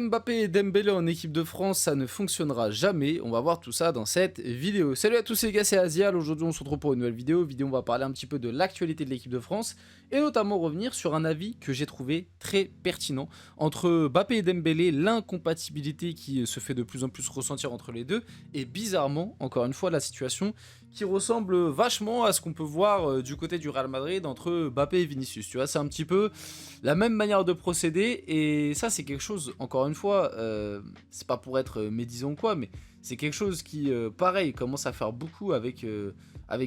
Mbappé et Dembélé en équipe de France, ça ne fonctionnera jamais. On va voir tout ça dans cette vidéo. Salut à tous les gars, c'est Azial. Aujourd'hui, on se retrouve pour une nouvelle vidéo. On va parler un petit peu de l'actualité de l'équipe de France et notamment revenir sur un avis que j'ai trouvé très pertinent entre Mbappé et Dembélé, l'incompatibilité qui se fait de plus en plus ressentir entre les deux et bizarrement, encore une fois, la situation qui ressemble vachement à ce qu'on peut voir du côté du Real Madrid entre Mbappé et Vinicius. Tu vois, c'est un petit peu la même manière de procéder et ça, c'est quelque chose, encore une fois, c'est pas pour être médisant ou quoi, mais c'est quelque chose qui, pareil, commence à faire beaucoup avec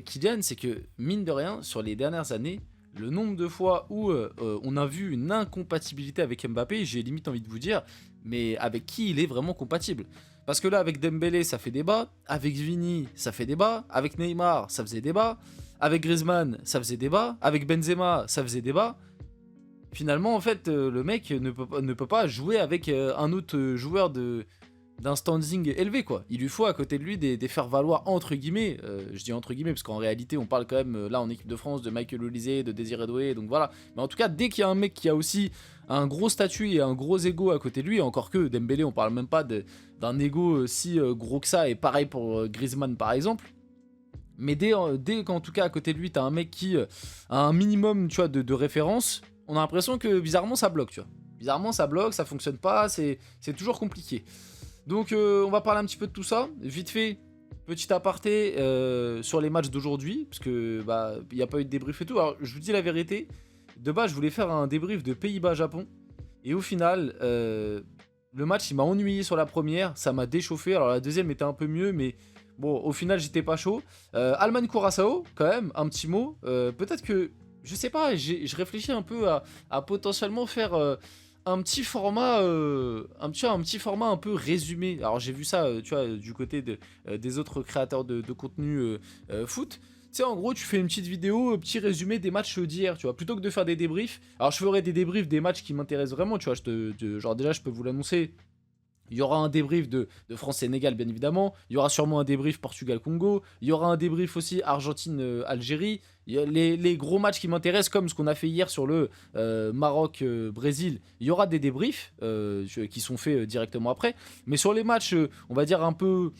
Kylian, c'est que, mine de rien, sur les dernières années, le nombre de fois où on a vu une incompatibilité avec Mbappé, j'ai limite envie de vous dire, mais avec qui il est vraiment compatible. Parce que là, avec Dembélé, ça fait débat, avec Vini, ça fait débat, avec Neymar, ça faisait débat, avec Griezmann, ça faisait débat, avec Benzema, ça faisait débat. Finalement, en fait, le mec ne peut pas jouer avec un autre joueur d'un standing élevé, quoi. Il lui faut à côté de lui des faire-valoir entre guillemets. Je dis entre guillemets parce qu'en réalité, on parle quand même là en équipe de France de Michael Olise, de Désiré Doué, donc voilà. Mais en tout cas, dès qu'il y a un mec qui a aussi un gros statut et un gros ego à côté de lui, encore que Dembélé, on parle même pas d'un ego si gros que ça, et pareil pour Griezmann par exemple. Mais dès qu'en tout cas à côté de lui, t'as un mec qui a un minimum, tu vois, de référence, on a l'impression que bizarrement ça bloque, tu vois. Bizarrement ça bloque, ça fonctionne pas, c'est toujours compliqué. Donc on va parler un petit peu de tout ça. Vite fait, petit aparté sur les matchs d'aujourd'hui, parce que bah il n'y a pas eu de débrief et tout. Alors je vous dis la vérité, de base je voulais faire un débrief de Pays-Bas-Japon. Et au final, le match il m'a ennuyé sur la première, ça m'a déchauffé. Alors la deuxième était un peu mieux, mais bon, au final j'étais pas chaud. Allemagne-Curaçao, quand même, un petit mot. Peut-être que, je sais pas, je réfléchis un peu à potentiellement faire un petit format, un petit format un peu résumé. Alors j'ai vu ça, tu vois, du côté des autres créateurs de contenu foot. Tu sais, en gros, tu fais une petite vidéo, petit résumé des matchs d'hier, tu vois, plutôt que de faire des débriefs. Alors je ferai des débriefs des matchs qui m'intéressent vraiment, tu vois, genre déjà je peux vous l'annoncer. Il y aura un débrief de France-Sénégal, bien évidemment. Il y aura sûrement un débrief Portugal-Congo. Il y aura un débrief aussi Argentine-Algérie. Les gros matchs qui m'intéressent, comme ce qu'on a fait hier sur le Maroc-Brésil, il y aura des débriefs qui sont faits directement après. Mais sur les matchs, on va dire un peu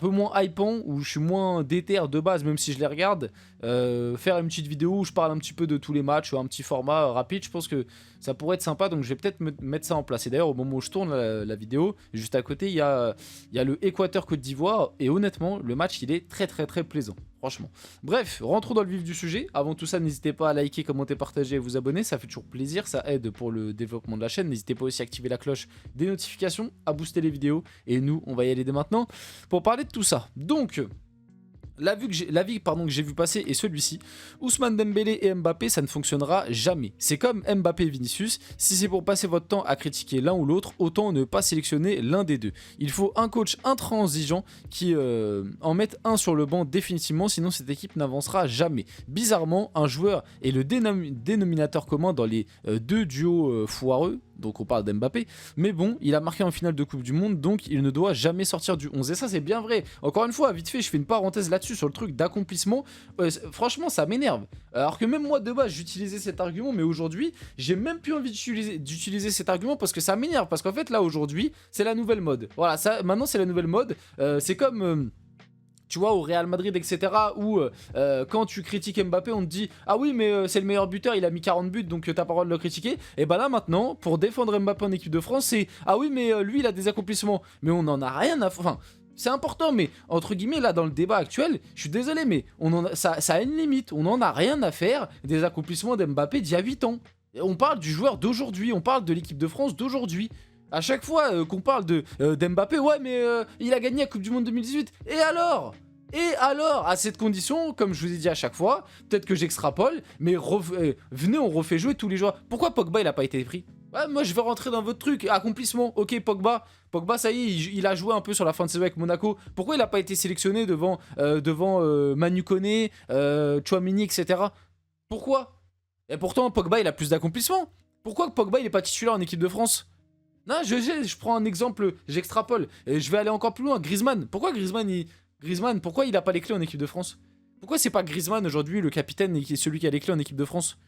moins hypant, où je suis moins déter de base, même si je les regarde, faire une petite vidéo où je parle un petit peu de tous les matchs, un petit format rapide, je pense que ça pourrait être sympa, donc je vais peut-être mettre ça en place. Et d'ailleurs, au moment où je tourne la vidéo, juste à côté, il y a le Équateur-Côte d'Ivoire, et honnêtement, le match, il est très très très plaisant, franchement. Bref, rentrons dans le vif du sujet. Avant tout ça, n'hésitez pas à liker, commenter, partager et vous abonner, ça fait toujours plaisir, ça aide pour le développement de la chaîne. N'hésitez pas aussi à activer la cloche des notifications, à booster les vidéos, et nous, on va y aller dès maintenant pour parler de tout ça. Donc, l'avis que j'ai vu passer est celui-ci. Ousmane Dembélé et Mbappé, ça ne fonctionnera jamais. C'est comme Mbappé et Vinicius. Si c'est pour passer votre temps à critiquer l'un ou l'autre, autant ne pas sélectionner l'un des deux. Il faut un coach intransigeant qui en mette un sur le banc définitivement, sinon cette équipe n'avancera jamais. Bizarrement, un joueur est le dénominateur commun dans les deux duos foireux. Donc on parle d'Mbappé, mais bon, il a marqué en finale de Coupe du Monde, donc il ne doit jamais sortir du 11. Et ça, c'est bien vrai. Encore une fois, vite fait, je fais une parenthèse là-dessus sur le truc d'accomplissement. Franchement, ça m'énerve. Alors que même moi, de base, j'utilisais cet argument, mais aujourd'hui, j'ai même plus envie d'utiliser cet argument parce que ça m'énerve. Parce qu'en fait, là, aujourd'hui, c'est la nouvelle mode. Voilà, ça, maintenant, c'est la nouvelle mode. C'est comme... tu vois, au Real Madrid, etc., où quand tu critiques Mbappé, on te dit « Ah oui, mais c'est le meilleur buteur, il a mis 40 buts, donc t'as pas le droit de le critiquer. » Et bah là, maintenant, pour défendre Mbappé en équipe de France, c'est « Ah oui, mais lui, il a des accomplissements. » Mais on en a rien à... Enfin, c'est important, mais entre guillemets, là, dans le débat actuel, je suis désolé, mais ça a une limite. On en a rien à faire des accomplissements d'Mbappé d'il y a 8 ans. On parle du joueur d'aujourd'hui, on parle de l'équipe de France d'aujourd'hui. À chaque fois qu'on parle d'Mbappé, ouais, mais il a gagné la Coupe du Monde 2018. Et alors, à cette condition, comme je vous ai dit à chaque fois, peut-être que j'extrapole, mais venez, on refait jouer tous les joueurs. Pourquoi Pogba, il a pas été pris? Ouais, moi, je vais rentrer dans votre truc. Accomplissement, ok, Pogba, ça y est, il a joué un peu sur la fin de saison avec Monaco. Pourquoi il a pas été sélectionné devant Manu Koné, Tchouaméni, etc. Pourquoi? Et pourtant, Pogba, il a plus d'accomplissements. Pourquoi Pogba, il est pas titulaire en équipe de France? Non, je prends un exemple, j'extrapole. Et je vais aller encore plus loin. Griezmann. Pourquoi Griezmann, pourquoi il a pas les clés en équipe de France? Pourquoi c'est pas Griezmann aujourd'hui le capitaine et qui est celui qui a les clés en équipe de France?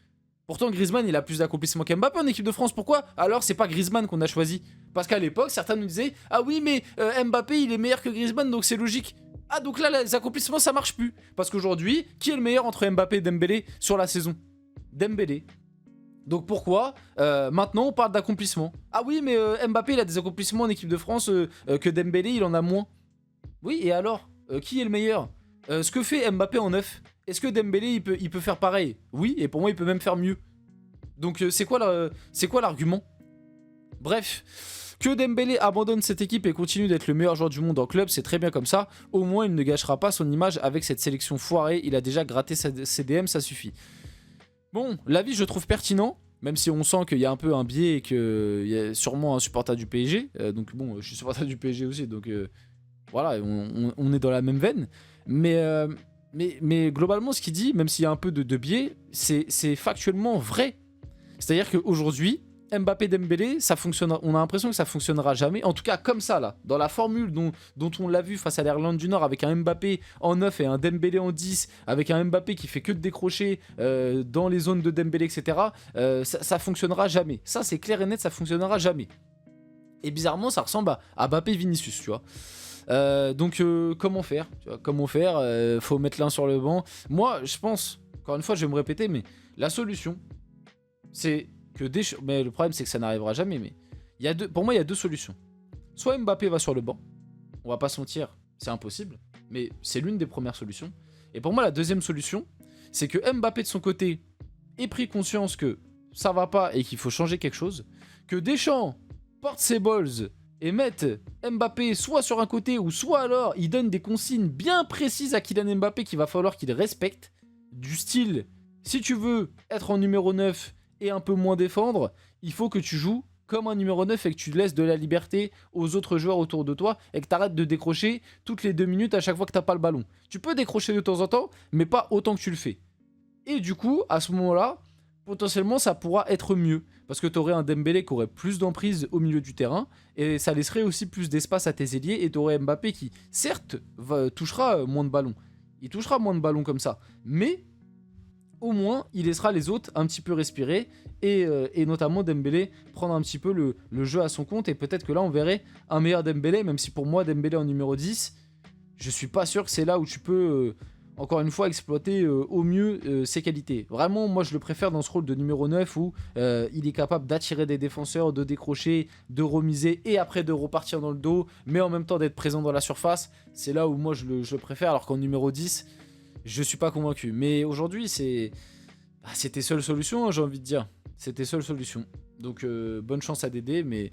Pourtant Griezmann il a plus d'accomplissements qu'Mbappé en équipe de France, pourquoi? Alors c'est pas Griezmann qu'on a choisi. Parce qu'à l'époque certains nous disaient ah oui mais Mbappé il est meilleur que Griezmann donc c'est logique. Ah donc là les accomplissements ça marche plus. Parce qu'aujourd'hui qui est le meilleur entre Mbappé et Dembélé sur la saison? Dembélé. Donc pourquoi maintenant on parle d'accomplissement? Ah oui mais Mbappé il a des accomplissements en équipe de France que Dembélé il en a moins. Oui et alors qui est le meilleur? Ce que fait Mbappé en neuf, est-ce que Dembélé il peut faire pareil? Oui et pour moi il peut même faire mieux. Donc c'est quoi l'argument? Bref, que Dembélé abandonne cette équipe et continue d'être le meilleur joueur du monde en club, c'est très bien comme ça. Au moins il ne gâchera pas son image avec cette sélection foirée, il a déjà gratté ses DM, ça suffit. Bon, l'avis je trouve pertinent, même si on sent qu'il y a un peu un biais et qu'il y a sûrement un supporter du PSG. Donc bon, je suis supporter du PSG aussi, donc voilà, on est dans la même veine. Mais globalement, ce qu'il dit, même s'il y a un peu de biais, c'est factuellement vrai. C'est-à-dire qu'aujourd'hui, Mbappé Dembélé, ça fonctionnera, on a l'impression que ça fonctionnera jamais. En tout cas, comme ça, là, dans la formule dont on l'a vu face à l'Irlande du Nord, avec un Mbappé en 9 et un Dembélé en 10, avec un Mbappé qui fait que de décrocher dans les zones de Dembélé, etc., ça fonctionnera jamais. Ça, c'est clair et net, ça fonctionnera jamais. Et bizarrement, ça ressemble à Mbappé Vinicius, tu vois. Donc comment faire, tu vois, comment faire, faut mettre l'un sur le banc. Moi je pense, encore une fois je vais me répéter, mais la solution c'est que mais le problème c'est que ça n'arrivera jamais, mais pour moi il y a deux solutions. Soit Mbappé va sur le banc, on va pas se mentir, c'est impossible, mais c'est l'une des premières solutions. Et pour moi la deuxième solution c'est que Mbappé de son côté ait pris conscience que ça va pas et qu'il faut changer quelque chose, que Deschamps porte ses balls et mettent Mbappé soit sur un côté ou soit alors il donne des consignes bien précises à Kylian Mbappé qu'il va falloir qu'il respecte, du style si tu veux être en numéro 9 et un peu moins défendre, il faut que tu joues comme un numéro 9 et que tu laisses de la liberté aux autres joueurs autour de toi et que tu arrêtes de décrocher toutes les 2 minutes à chaque fois que t'as pas le ballon. Tu peux décrocher de temps en temps, mais pas autant que tu le fais. Et du coup, à ce moment-là, potentiellement ça pourra être mieux parce que tu aurais un Dembélé qui aurait plus d'emprise au milieu du terrain et ça laisserait aussi plus d'espace à tes ailiers et tu aurais Mbappé qui certes touchera moins de ballons, il touchera moins de ballons comme ça, mais au moins il laissera les autres un petit peu respirer et notamment Dembélé prendre un petit peu le jeu à son compte et peut-être que là on verrait un meilleur Dembélé, même si pour moi Dembélé en numéro 10 je suis pas sûr que c'est là où tu peux encore une fois exploiter au mieux ses qualités. Vraiment moi je le préfère dans ce rôle de numéro 9 où il est capable d'attirer des défenseurs, de décrocher, de remiser et après de repartir dans le dos, mais en même temps d'être présent dans la surface. C'est là où moi je le préfère, alors qu'en numéro 10 je suis pas convaincu. Mais aujourd'hui c'était seule solution, hein, j'ai envie de dire. C'était seule solution. Donc bonne chance à Dédé, mais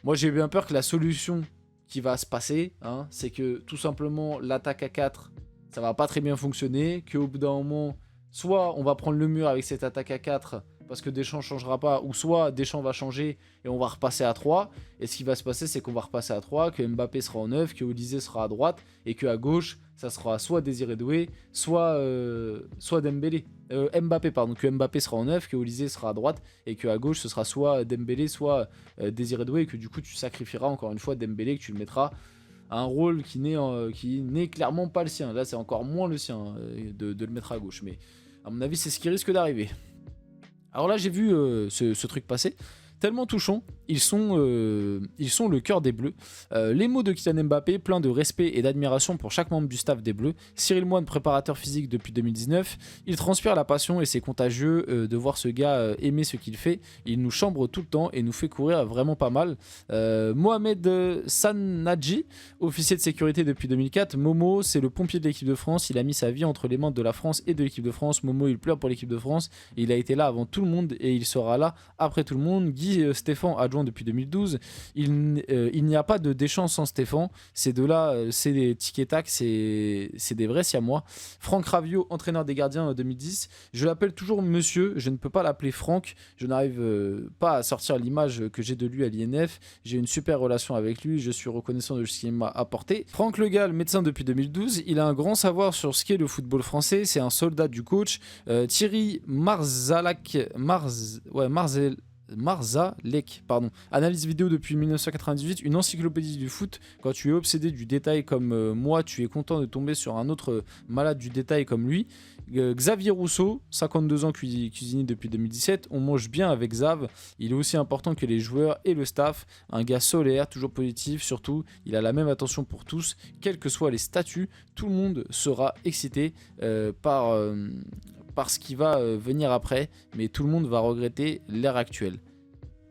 moi j'ai bien peur que la solution qui va se passer, hein, c'est que tout simplement l'attaque à 4 ça va pas très bien fonctionner, qu'au bout d'un moment, soit on va prendre le mur avec cette attaque à 4 parce que Deschamps changera pas, ou soit Deschamps va changer et on va repasser à 3. Et ce qui va se passer, c'est qu'on va repasser à 3, que Mbappé sera en 9, que Olysée sera à droite, et qu'à gauche, ça sera soit Désiré Doué, soit Dembélé. Mbappé, pardon, que Mbappé sera en 9, que Olysée sera à droite, et qu'à gauche, ce sera soit Dembélé, soit Désiré Doué, et que du coup, tu sacrifieras encore une fois Dembélé, que tu le mettras un rôle qui n'est clairement pas le sien. Là, c'est encore moins le sien de le mettre à gauche. Mais à mon avis, c'est ce qui risque d'arriver. Alors là, j'ai vu ce truc passer. Tellement touchant, ils sont le cœur des Bleus. Les mots de Kylian Mbappé, plein de respect et d'admiration pour chaque membre du staff des Bleus. Cyril Moine, préparateur physique depuis 2019, il transpire la passion et c'est contagieux de voir ce gars aimer ce qu'il fait. Il nous chambre tout le temps et nous fait courir vraiment pas mal. Mohamed Sanadji, officier de sécurité depuis 2004. Momo, c'est le pompier de l'équipe de France. Il a mis sa vie entre les mains de la France et de l'équipe de France. Momo, il pleure pour l'équipe de France. Il a été là avant tout le monde et il sera là après tout le monde. Guy Stéphane, adjoint depuis 2012, il n'y a pas de Deschamps sans Stéphane, ces deux-là, c'est des tic et tac, c'est des vrais siamois. Franck Raviot, entraîneur des gardiens en 2010, je l'appelle toujours monsieur, je ne peux pas l'appeler Franck, je n'arrive pas à sortir l'image que j'ai de lui à l'INF, j'ai une super relation avec lui, je suis reconnaissant de ce qu'il m'a apporté. Franck Le Gall, médecin depuis 2012, il a un grand savoir sur ce qu'est le football français, c'est un soldat du coach. Thierry Marzel Marzalek, pardon. Analyse vidéo depuis 1998, une encyclopédie du foot. Quand tu es obsédé du détail comme moi, tu es content de tomber sur un autre malade du détail comme lui. Xavier Rousseau, 52 ans, cuisinier depuis 2017. On mange bien avec Xav. Il est aussi important que les joueurs et le staff. Un gars solaire, toujours positif. Surtout, il a la même attention pour tous, quels que soient les statuts. Tout le monde sera excité par ce qui va venir après, mais tout le monde va regretter l'ère actuelle.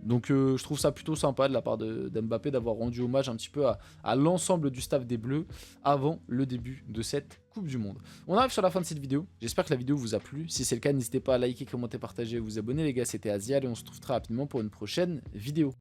Donc je trouve ça plutôt sympa de la part d'Mbappé d'avoir rendu hommage un petit peu à l'ensemble du staff des Bleus avant le début de cette Coupe du Monde. On arrive sur la fin de cette vidéo, j'espère que la vidéo vous a plu. Si c'est le cas, n'hésitez pas à liker, commenter, partager, vous abonner les gars, c'était Azial et on se retrouve très rapidement pour une prochaine vidéo.